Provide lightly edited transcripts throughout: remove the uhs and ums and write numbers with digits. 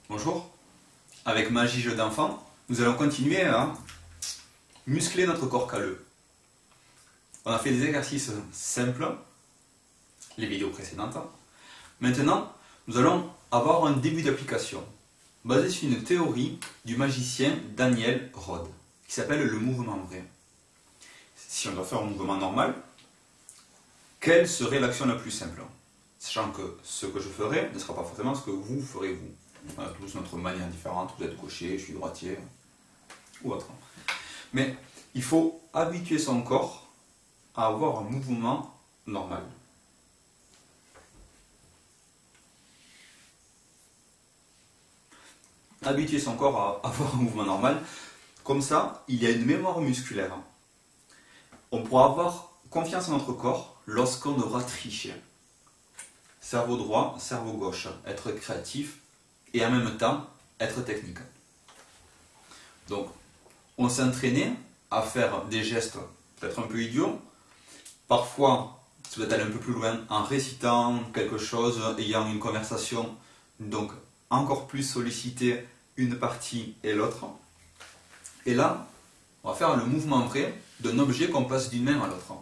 Bonjour, avec Magie Jeu d'enfant, nous allons continuer à muscler notre corps calleux. On a fait des exercices simples, les vidéos précédentes. Maintenant, nous allons avoir un début d'application, basé sur une théorie du magicien Daniel Rod, qui s'appelle le mouvement vrai. Si on doit faire un mouvement normal, quelle serait l'action la plus simple? Sachant que ce que je ferai ne sera pas forcément ce que vous ferez vous. On a tous notre manière différente, vous êtes gaucher, je suis droitier, ou autre. Mais il faut habituer son corps à avoir un mouvement normal. Habituer son corps à avoir un mouvement normal, comme ça, il y a une mémoire musculaire. On pourra avoir confiance en notre corps lorsqu'on devra tricher. Cerveau droit, cerveau gauche, être créatif et en même temps être technique. Donc, on s'entraînait à faire des gestes peut-être un peu idiots. Parfois, ça doit aller un peu plus loin en récitant quelque chose, ayant une conversation, donc encore plus solliciter une partie et l'autre. Et là, on va faire le mouvement vrai d'un objet qu'on passe d'une main à l'autre.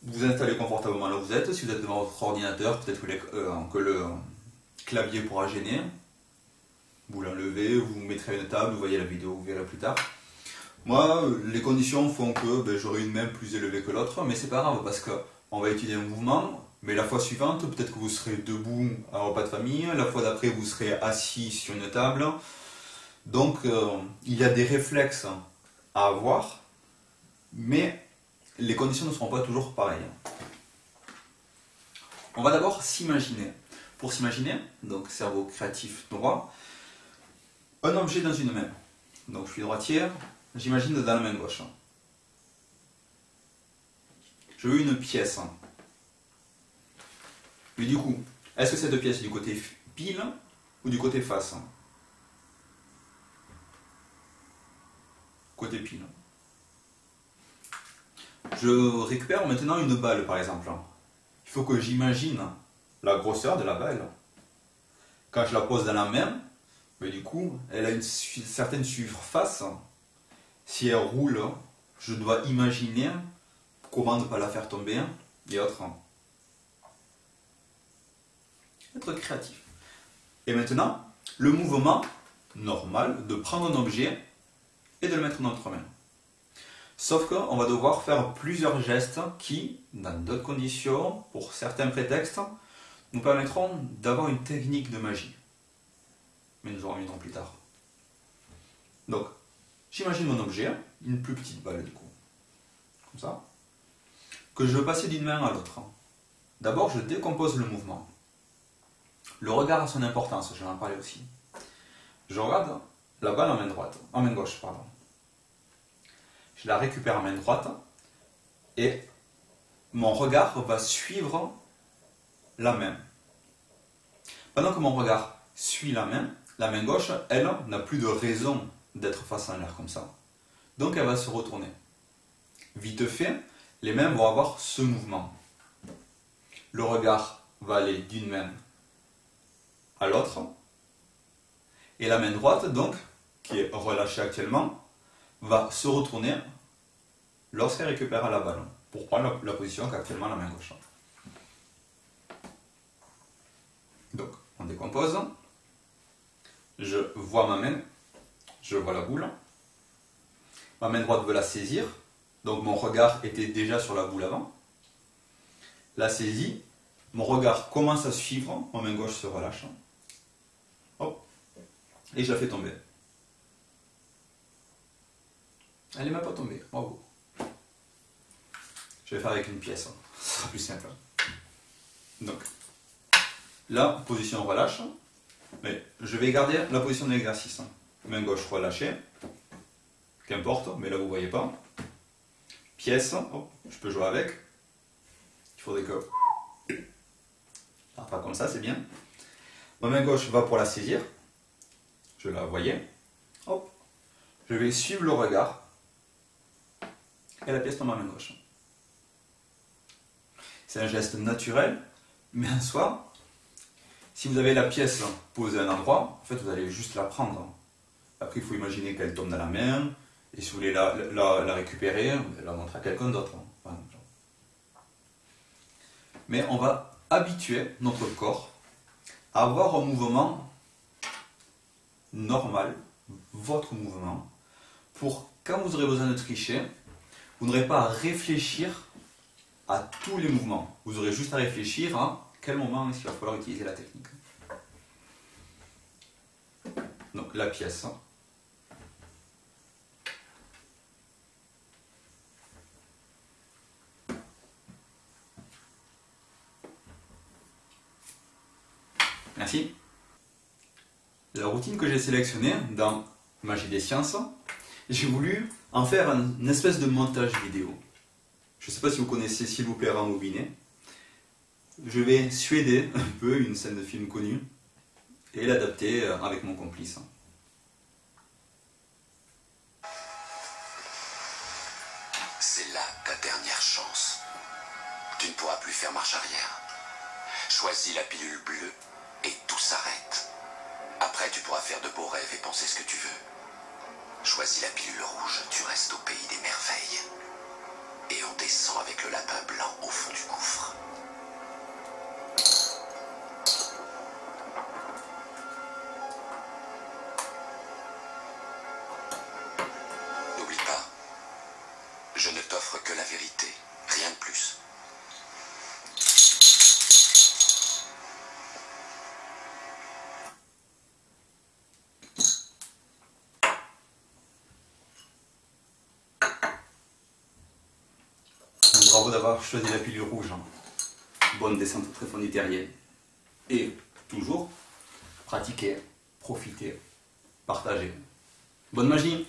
Vous vous installez confortablement là où vous êtes. Si vous êtes devant votre ordinateur, peut-être que le clavier pourra gêner. Vous l'enlevez, vous mettrez à une table, vous voyez la vidéo, vous verrez plus tard. Moi, les conditions font que j'aurai une main plus élevée que l'autre, mais c'est pas grave parce qu'on va étudier un mouvement, mais la fois suivante, peut-être que vous serez debout à un repas de famille, la fois d'après, vous serez assis sur une table. Donc, il y a des réflexes à avoir, mais les conditions ne seront pas toujours pareilles. On va d'abord s'imaginer. Pour s'imaginer, donc cerveau créatif droit, un objet dans une main. Donc je suis droitier, j'imagine dans la main gauche. Je veux une pièce. Mais du coup, est-ce que cette pièce est du côté pile ou du côté face? Côté pile. Je récupère maintenant une balle par exemple. Il faut que j'imagine la grosseur de la balle. Quand je la pose dans la main, mais du coup, elle a une certaine surface. Si elle roule, je dois imaginer comment ne pas la faire tomber et autres. Être créatif. Et maintenant, le mouvement normal de prendre un objet et de le mettre dans notre main. Sauf qu'on va devoir faire plusieurs gestes qui, dans d'autres conditions, pour certains prétextes, nous permettront d'avoir une technique de magie. Mais nous en reviendrons plus tard. Donc, j'imagine mon objet, une plus petite balle du coup, comme ça, que je veux passer d'une main à l'autre. D'abord, je décompose le mouvement. Le regard a son importance, je vais en parler aussi. Je regarde la balle en main droite, en main gauche, pardon. Je la récupère en main droite et mon regard va suivre la main. Pendant que mon regard suit la main gauche, elle n'a plus de raison d'être face en l'air comme ça. Donc elle va se retourner. Vite fait, les mains vont avoir ce mouvement. Le regard va aller d'une main à l'autre. Et la main droite, donc, qui est relâchée actuellement, va se retourner lorsqu'elle récupère la balle, pour prendre la position qu'actuellement la main gauche. Donc, on décompose. Je vois ma main, je vois la boule. Ma main droite veut la saisir, donc mon regard était déjà sur la boule avant. La saisie, mon regard commence à suivre, ma main gauche se relâche. Hop, et je la fais tomber. Elle n'est même pas tombée, bravo. Je vais faire avec une pièce, ce sera plus simple. Donc, là, position relâche, mais je vais garder la position de l'exercice. Main gauche relâchée, qu'importe, mais là vous ne voyez pas. Pièce, hop, je peux jouer avec. Il faudrait que... pas comme ça, c'est bien. Ma main gauche va pour la saisir. Je la voyais. Hop, je vais suivre le regard. Et la pièce dans ma main gauche. C'est un geste naturel, mais en soi, Si vous avez la pièce posée à un endroit, en fait vous allez juste la prendre. Après il faut imaginer qu'elle tombe dans la main, et si vous voulez la récupérer, la montrer à quelqu'un d'autre. Mais on va habituer notre corps à avoir un mouvement normal, votre mouvement, pour quand vous aurez besoin de tricher, vous n'aurez pas à réfléchir à tous les mouvements. Vous aurez juste à réfléchir à quel moment est-ce qu'il va falloir utiliser la technique. Donc la pièce. Merci. La routine que j'ai sélectionnée dans Magie des Sciences, j'ai voulu en faire une espèce de montage vidéo. Je ne sais pas si vous connaissez S'il vous plaît rembobiné. Je vais suéder un peu une scène de film connue et l'adapter avec mon complice. C'est là ta dernière chance. Tu ne pourras plus faire marche arrière. Choisis la pilule bleue et tout s'arrête. Après, tu pourras faire de beaux rêves et penser ce que tu veux. Choisis la pilule rouge, tu restes au pays des merveilles. Et on descend avec le lapin blanc au fond du gouffre. N'oublie pas, je ne t'offre que la vérité, rien de plus. Bravo d'avoir choisi la pilule rouge. Bonne descente très fond du terrier. Et toujours, pratiquer, profiter, partager. Bonne magie!